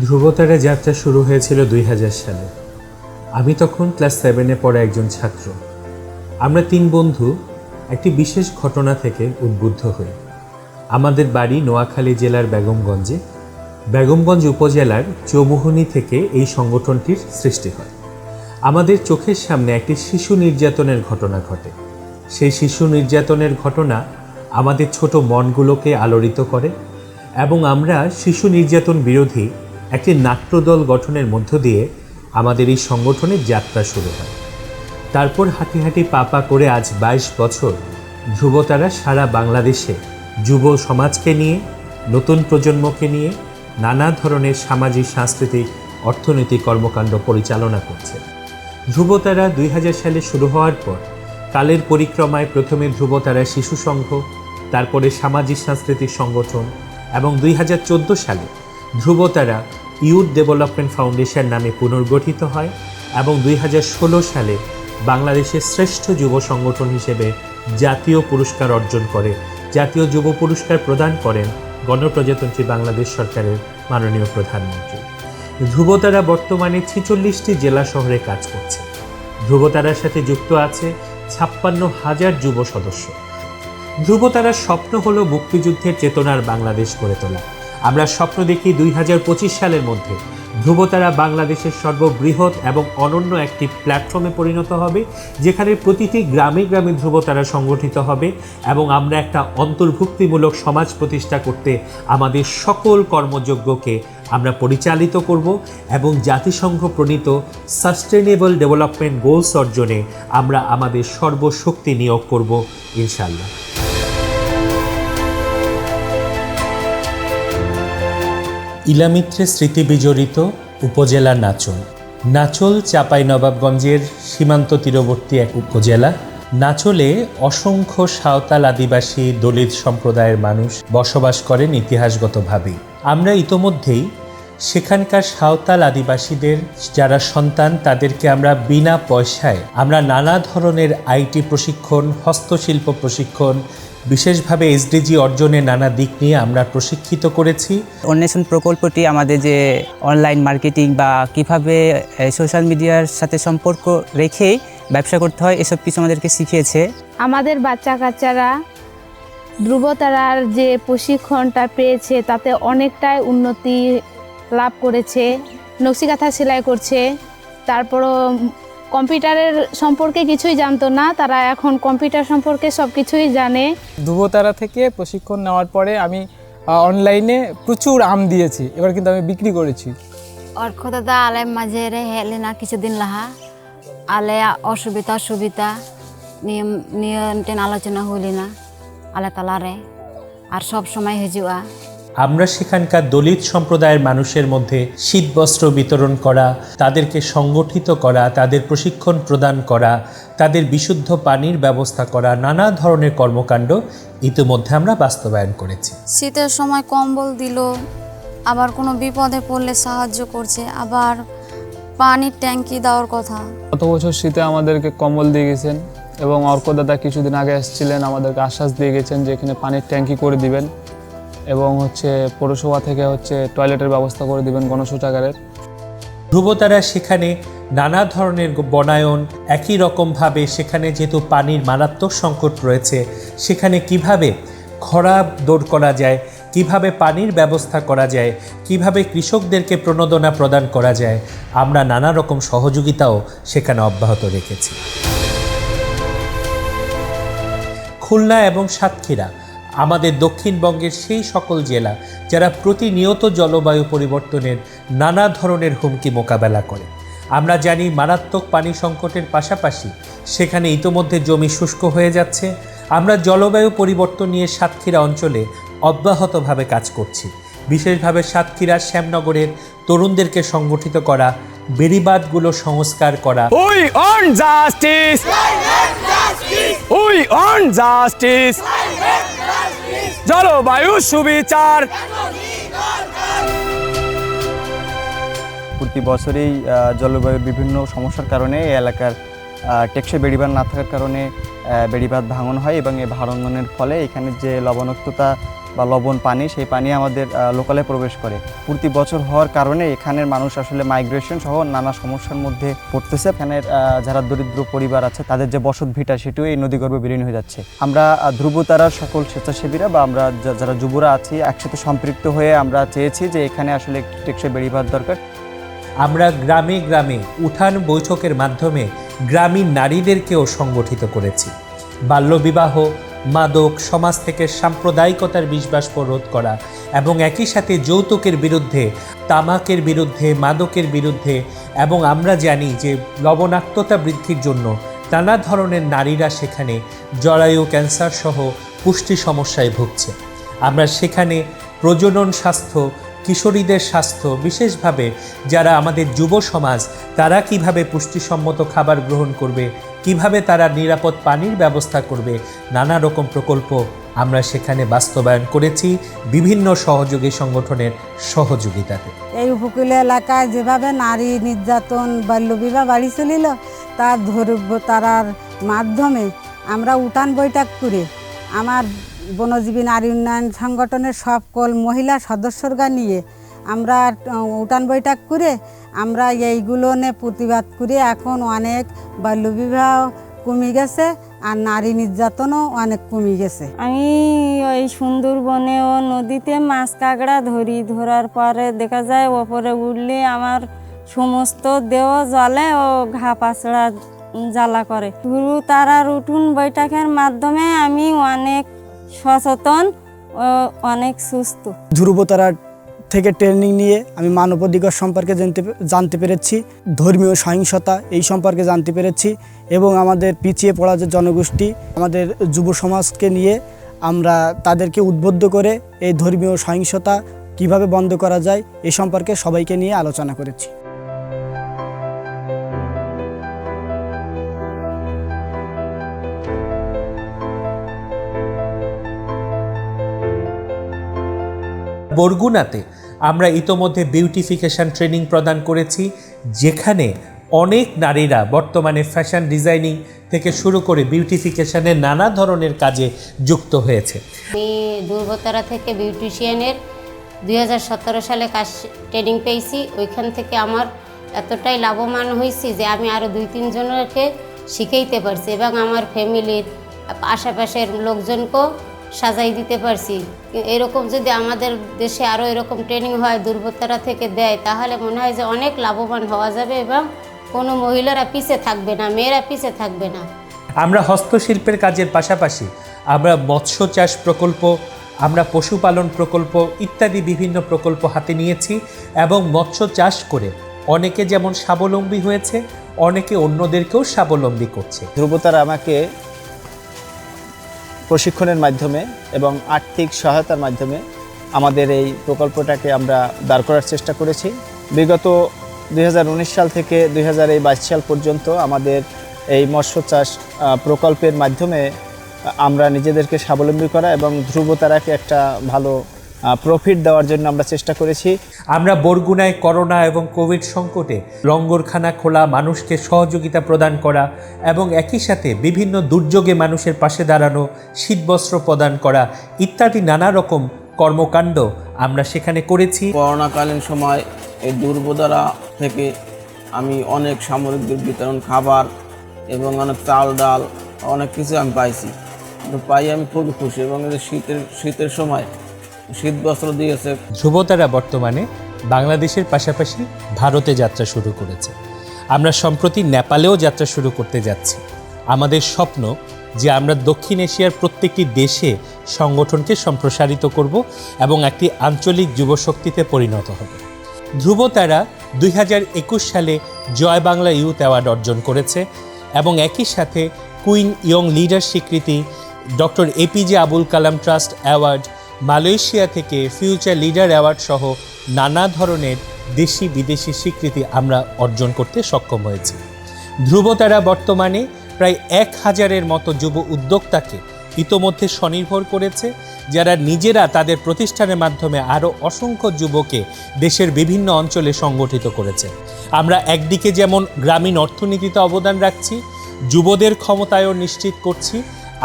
ধ্রুবতারা যাত্রা শুরু হয়েছিল 2000 সালে। আমি তখন ক্লাস 7-এ পড়া একজন ছাত্র। আমরা 3 বন্ধু একটি বিশেষ ঘটনা থেকে উদ্বুদ্ধ হই। আমাদের বাড়ি নোয়াখালী জেলার বেগমগঞ্জে। বেগমগঞ্জ উপজেলার চৌমুহনী থেকে এই সংগঠনটির সৃষ্টি হয়। আমাদের চোখের সামনে একটি শিশু নির্যাতনের ঘটনা ঘটে। সেই শিশু নির্যাতনের ঘটনা আমাদের ছোট মনগুলোকে আলোড়িত করে এবং আমরা শিশু নির্যাতন বিরোধী একটি নাট্যদল গঠনের মধ্য দিয়ে আমাদের এই সংগঠনের যাত্রা শুরু হয়। তারপর হাঁটি হাঁটি পা করে আজ 22 বছর ধ্রুবতারা সারা বাংলাদেশে যুব সমাজকে নিয়ে, নতুন প্রজন্মকে নিয়ে নানা ধরনের সামাজিক, সাংস্কৃতিক, অর্থনৈতিক কর্মকাণ্ড পরিচালনা করছে। ধ্রুবতারা 2000 সালে শুরু হওয়ার পর কালের পরিক্রমায় প্রথমে ধ্রুবতারা শিশু সংঘ, তারপরে সামাজিক সাংস্কৃতিক সংগঠন এবং 2014 সালে ধ্রুবতারা ইউথ ডেভেলপমেন্ট ফাউন্ডেশন নামে পুনর্গঠিত হয় এবং 2016 সালে বাংলাদেশের শ্রেষ্ঠ যুব সংগঠন হিসেবে জাতীয় পুরস্কার অর্জন করে। জাতীয় যুব পুরস্কার প্রদান করেন গণপ্রজাতন্ত্রী বাংলাদেশ সরকারের মাননীয় প্রধানমন্ত্রী। ধ্রুবতারা বর্তমানে 46টি জেলা শহরে কাজ করছে। ধ্রুবতারার সাথে যুক্ত আছে 56,000 যুব সদস্য। ধ্রুবতারার স্বপ্ন হলো মুক্তিযুদ্ধের চেতনার বাংলাদেশ গড়ে তোলা। আমরা স্বপ্ন দেখি 2025 সালের মধ্যে ধ্রুবতারা বাংলাদেশের সর্ববৃহৎ এবং অনন্য একটি প্ল্যাটফর্মে পরিণত হবে, যেখানে প্রতিটি গ্রামে গ্রামে ধ্রুবতারা সংগঠিত হবে এবং আমরা একটা অন্তর্ভুক্তিমূলক সমাজ প্রতিষ্ঠা করতে আমাদের সকল কর্মযজ্ঞকে আমরা পরিচালিত করব এবং জাতিসংঘ প্রণীত সাস্টেনেবল ডেভেলপমেন্ট গোলস অর্জনে আমরা আমাদের সর্বশক্তি নিয়োগ করব ইনশাআল্লাহ। ইলামিত্রের স্মৃতি বিজড়িত উপজেলা নাচল। নাচল চাঁপাইনবাবগঞ্জের সীমান্ত তীরবর্তী এক উপজেলা। নাচলে অসংখ্য সাঁওতাল, আদিবাসী, দলিত সম্প্রদায়ের মানুষ বসবাস করেন ইতিহাসগতভাবেই। আমরা ইতোমধ্যেই সেখানকার সাঁওতাল আদিবাসীদের যারা সন্তান, তাদেরকে আমরা বিনা পয়সায় আমরা নানা ধরনের আইটি প্রশিক্ষণ, হস্তশিল্প প্রশিক্ষণ, বিশেষভাবে এসডিজি অর্জনের নানা দিক নিয়ে আমরা প্রশিক্ষিত করেছি। অন্বেষণ প্রকল্পটি আমাদের যে অনলাইন মার্কেটিং বা কিভাবে সোশ্যাল মিডিয়ার সাথে সম্পর্ক রেখেই ব্যবসা করতে হয়, এসব কিছু আমাদেরকে শিখিয়েছে। আমাদের বাচ্চা কাচ্চারা ধ্রুবতারার যে প্রশিক্ষণটা পেয়েছে তাতে অনেকটাই উন্নতি লাভ করেছে। নকশিকাঁথা সেলাই করছে, তারপরও কম্পিউটারের সম্পর্কে কিছুই জানতো না, তারা এখন কম্পিউটার সম্পর্কে সব কিছুই জানে। ধ্রুবতারা থেকে প্রশিক্ষণ নেওয়ার পরে আমি অনলাইনে প্রচুর আম দিয়েছি, এবার কিন্তু আমি বিক্রি করেছি। অর্কদাদা আলে মাঝে হেলে না কিছুদিন লাহা আলে অসুবিধা সুবিধা নিয়ন্ত্রণ আলোচনা হইলি না আলে তালারে আর সব সময় হিজুয়া। আমরা সেখানকার দলিত সম্প্রদায়ের মানুষের মধ্যে শীতবস্ত্র বিতরণ করা, তাদেরকে সংগঠিত করা, তাদের প্রশিক্ষণ প্রদান করা, তাদের বিশুদ্ধ পানির ব্যবস্থা করা, নানা ধরনের কর্মকাণ্ড ইতিমধ্যে আমরা বাস্তবায়ন করেছি। শীতের সময় কম্বল দিল, আবার কোনো বিপদে পড়লে সাহায্য করছে, আবার পানির ট্যাঙ্কি দেওয়ার কথা। গত বছর শীতে আমাদেরকে কম্বল দিয়ে গেছেন এবং অর্কদাদা কিছুদিন আগে এসেছিলেন, আমাদেরকে আশ্বাস দিয়ে গেছেন যে এখানে পানির ট্যাঙ্কি করে দিবেন এবং পৌরসভা থেকে টয়লেটের ব্যবস্থা করে দিবেন, গণশৌচাগারের। ধ্রুবতারা সেখানে নানা ধরনের বনায়ন, একই রকমভাবে সেখানে যেহেতু পানির মারাত্মক সংকট রয়েছে, সেখানে কিভাবে খরা দূর করা যায়, কিভাবে পানির ব্যবস্থা করা যায়, কিভাবে কৃষকদেরকে প্রণোদনা প্রদান করা যায়, আমরা নানা রকম সহযোগিতাও সেখানে অব্যাহত রেখেছি। খুলনা এবং সাতক্ষীরা আমাদের দক্ষিণবঙ্গের সেই সকল জেলা যারা প্রতিনিয়ত জলবায়ু পরিবর্তনের নানা ধরনের হুমকি মোকাবেলা করে। আমরা জানি মারাত্মক পানি সংকটের পাশাপাশি সেখানে ইতোমধ্যে জমি শুষ্ক হয়ে যাচ্ছে। আমরা জলবায়ু পরিবর্তন নিয়ে সাতক্ষীরা অঞ্চলে অব্যাহতভাবে কাজ করছি। বিশেষভাবে সাতক্ষীরা শ্যামনগরের তরুণদেরকে সংগঠিত করা, বেড়িবাঁধগুলো সংস্কার করা। We want justice, we want justice, জলবায়ু সুবিচার। প্রতি বছরেই জলবায়ুর বিভিন্ন সমস্যার কারণে এই এলাকার টেকসই বেড়িবাঁধ না থাকার কারণে বেড়িবাঁধ ভাঙন হয় এবং এই ভাঙনের ফলে এখানে যে লবণাক্ততা বা লবণ পানি, সেই পানি আমাদের লোকালে প্রবেশ করে। প্রতি বছর হওয়ার কারণে এখানের মানুষ আসলে মাইগ্রেশন সহ নানা সমস্যার মধ্যে পড়তেছে। এখানের যারা দরিদ্র পরিবার আছে তাদের যে বসত ভিটা সেটিও এই নদীগর্ভে বিলীন হয়ে যাচ্ছে। আমরা ধ্রুবতারার সকল স্বেচ্ছাসেবীরা বা আমরা যারা যুবরা আছি একসাথে সম্পৃক্ত হয়ে আমরা চেয়েছি যে এখানে আসলে টেকসই বেড়িবাঁধ দরকার। আমরা গ্রামে গ্রামে উঠান বৈঠকের মাধ্যমে গ্রামীণ নারীদেরকেও সংগঠিত করেছি। বাল্যবিবাহ, মাদক, সমাজ থেকে সাম্প্রদায়িকতার বিষবাষ্প রোধ করা এবং একই সাথে যৌতুকের বিরুদ্ধে, তামাকের বিরুদ্ধে, মাদকের বিরুদ্ধে, এবং আমরা জানি যে লবণাক্ততা বৃদ্ধির জন্য নানা ধরনের নারীরা সেখানে জরায়ু ক্যান্সার সহ পুষ্টি সমস্যায় ভুগছে। আমরা সেখানে প্রজনন স্বাস্থ্য, কিশোরীদের স্বাস্থ্য, বিশেষভাবে যারা আমাদের যুব সমাজ তারা কিভাবে পুষ্টিসম্মত খাবার গ্রহণ করবে, কিভাবে তারা নিরাপদ পানির ব্যবস্থা করবে, নানা রকম প্রকল্প আমরা সেখানে বাস্তবায়ন করেছি বিভিন্ন সহযোগী সংগঠনের সহযোগিতাতে। এই উপকূলীয় এলাকায় যেভাবে নারী নির্যাতন, বাল্যবিবাহ বাড়ি চলিল, তার ধ্রুবতারার মাধ্যমে আমরা উঠান বৈঠক করে আমার বনজীবী নারী উন্নয়ন সংগঠনের সকল মহিলা সদস্যরা নিয়ে আমরা উঠান বৈঠক করে আমরা এইগুলো নিয়ে প্রতিবাদ করে এখন অনেক বাল্যবিবাহ কমে গেছে আর নারী নির্যাতনও অনেক কমে গেছে। আমি ওই সুন্দরবনে ও নদীতে মাছ কাঁকড়া ধরার পরে দেখা যায় ওপরে উঠলে আমার সমস্ত দেহ জ্বলে ও ঘা পাচড়া জ্বালা করে। ধ্রুবতারার উঠোন বৈঠকের মাধ্যমে আমি অনেক সচেতন ও অনেক সুস্থ। ধ্রুবতারার থেকে ট্রেনিং নিয়ে আমি মানবাধিকার সম্পর্কে জানতে পেরেছি, ধর্মীয় সহিংসতা এই সম্পর্কে জানতে পেরেছি, এবং আমাদের পিছিয়ে পড়া যে জনগোষ্ঠী, আমাদের যুব সমাজকে নিয়ে আমরা তাদেরকে উদ্বুদ্ধ করে এই ধর্মীয় সহিংসতা কিভাবে বন্ধ করা যায় এই সম্পর্কে সবাইকে নিয়ে আলোচনা করেছি। বরগুনাতে আমরা ইতোমধ্যে বিউটিফিকেশন ট্রেনিং প্রদান করেছি, যেখানে অনেক নারীরা বর্তমানে ফ্যাশন ডিজাইনিং থেকে শুরু করে বিউটিফিকেশনের নানা ধরনের কাজে যুক্ত হয়েছে। আমি ধ্রুবতারা থেকে বিউটিশিয়ানের 2017 সালে কাজ ট্রেনিং পেয়েছি। ওইখান থেকে আমার এতটাই লাভবান হয়েছি যে আমি আরও 2-3 জনকে শিখাইতে পারছি এবং আমার ফ্যামিলির আশেপাশের লোকজনকেও সাজাই দিতে পারছি। এরকম যদি আমাদের দেশে আরও এরকম ট্রেনিং হয়, ধ্রুবতারা থেকে দেয়, তাহলে মনে হয় যে অনেক লাভবান হওয়া যাবে এবং কোনো মহিলারা পিছে থাকবে না, মেয়েরা পিছে থাকবে না। আমরা হস্তশিল্পের কাজের পাশাপাশি আমরা মৎস্য চাষ প্রকল্প, আমরা পশুপালন প্রকল্প ইত্যাদি বিভিন্ন প্রকল্প হাতে নিয়েছি এবং মৎস্য চাষ করে অনেকে যেমন স্বাবলম্বী হয়েছে, অনেকে অন্যদেরকেও স্বাবলম্বী করছে। ধ্রুবতারা আমাকে প্রশিক্ষণের মাধ্যমে এবং আর্থিক সহায়তার মাধ্যমে আমাদের এই প্রকল্পটাকে আমরা দাঁড় করার চেষ্টা করেছি। বিগত 2019 সাল থেকে 2022 সাল পর্যন্ত আমাদের এই মৎস্য চাষ প্রকল্পের মাধ্যমে আমরা নিজেদেরকে স্বাবলম্বী করা এবং ধ্রুবতারাকে একটা ভালো প্রফিট দেওয়ার জন্য আমরা চেষ্টা করেছি। আমরা বরগুনায় করোনা এবং কোভিড সংকটে লঙ্গরখানা খোলা, মানুষকে সহযোগিতা প্রদান করা এবং একই সাথে বিভিন্ন দুর্যোগে মানুষের পাশে দাঁড়ানো, শীতবস্ত্র প্রদান করা ইত্যাদি নানা রকম কর্মকাণ্ড আমরা সেখানে করেছি। করোনাকালীন সময় এই ধ্রুবতারা থেকে আমি অনেক সামগ্রী বিতরণ, খাবার এবং অনেক চাল ডাল অনেক কিছু আমি পাইছি। পাই আমি খুবই খুশি এবং শীতের সময় শীত বস্ত্র দিয়েছে। ধ্রুবতারা বর্তমানে বাংলাদেশের পাশাপাশি ভারতে যাত্রা শুরু করেছে। আমরা সম্প্রতি নেপালেও যাত্রা শুরু করতে যাচ্ছি। আমাদের স্বপ্ন যে আমরা দক্ষিণ এশিয়ার প্রত্যেকটি দেশে সংগঠনকে সম্প্রসারিত করব এবং একটি আঞ্চলিক যুবশক্তিতে পরিণত হবে। ধ্রুবতারা 2021 সালে জয় বাংলা ইউথ অ্যাওয়ার্ড অর্জন করেছে এবং একই সাথে কুইন ইয়ং লিডার স্বীকৃতি, doctor APJ Abul Kalam trust award, Malaysia থেকে ফিউচার লিডার অ্যাওয়ার্ড সহ নানা ধরনের দেশি বিদেশি স্বীকৃতি আমরা অর্জন করতে সক্ষম হয়েছি। ধ্রুবতারা বর্তমানে প্রায় 1000-এর মতো যুব উদ্যোক্তাকে ইতোমধ্যে স্বনির্ভর করেছে, যারা নিজেরা তাদের প্রতিষ্ঠানের মাধ্যমে আরও অসংখ্য যুবকে দেশের বিভিন্ন অঞ্চলে সংগঠিত করেছে। আমরা একদিকে যেমন গ্রামীণ অর্থনীতিতে অবদান রাখছি, যুবদের ক্ষমতায়ন নিশ্চিত করছি,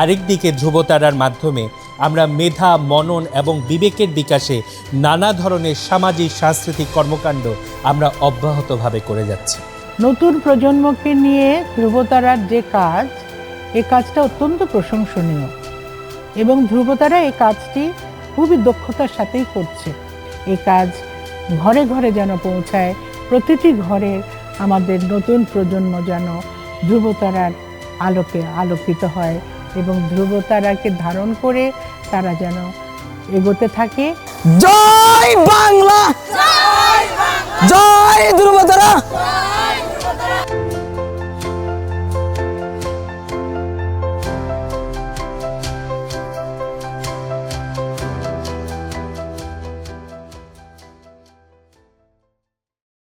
আরেকদিকে ধ্রুবতারার মাধ্যমে আমরা মেধা, মনন এবং বিবেকের বিকাশে নানা ধরনের সামাজিক সাংস্কৃতিক কর্মকাণ্ড আমরা অব্যাহতভাবে করে যাচ্ছি। নতুন প্রজন্মকে নিয়ে ধ্রুবতারার যে কাজ, এই কাজটা অত্যন্ত প্রশংসনীয় এবং ধ্রুবতারা এই কাজটি খুবই দক্ষতার সাথেই করছে। এই কাজ ঘরে ঘরে যেন পৌঁছায়, প্রতিটি ঘরে আমাদের নতুন প্রজন্ম যেন ধ্রুবতারার আলোকে আলোকিত হয় এবং ধ্রুবতারাকে ধারণ করে তারা যেন এগোতে থাকে। জয় বাংলা, জয় ধ্রুবতারা।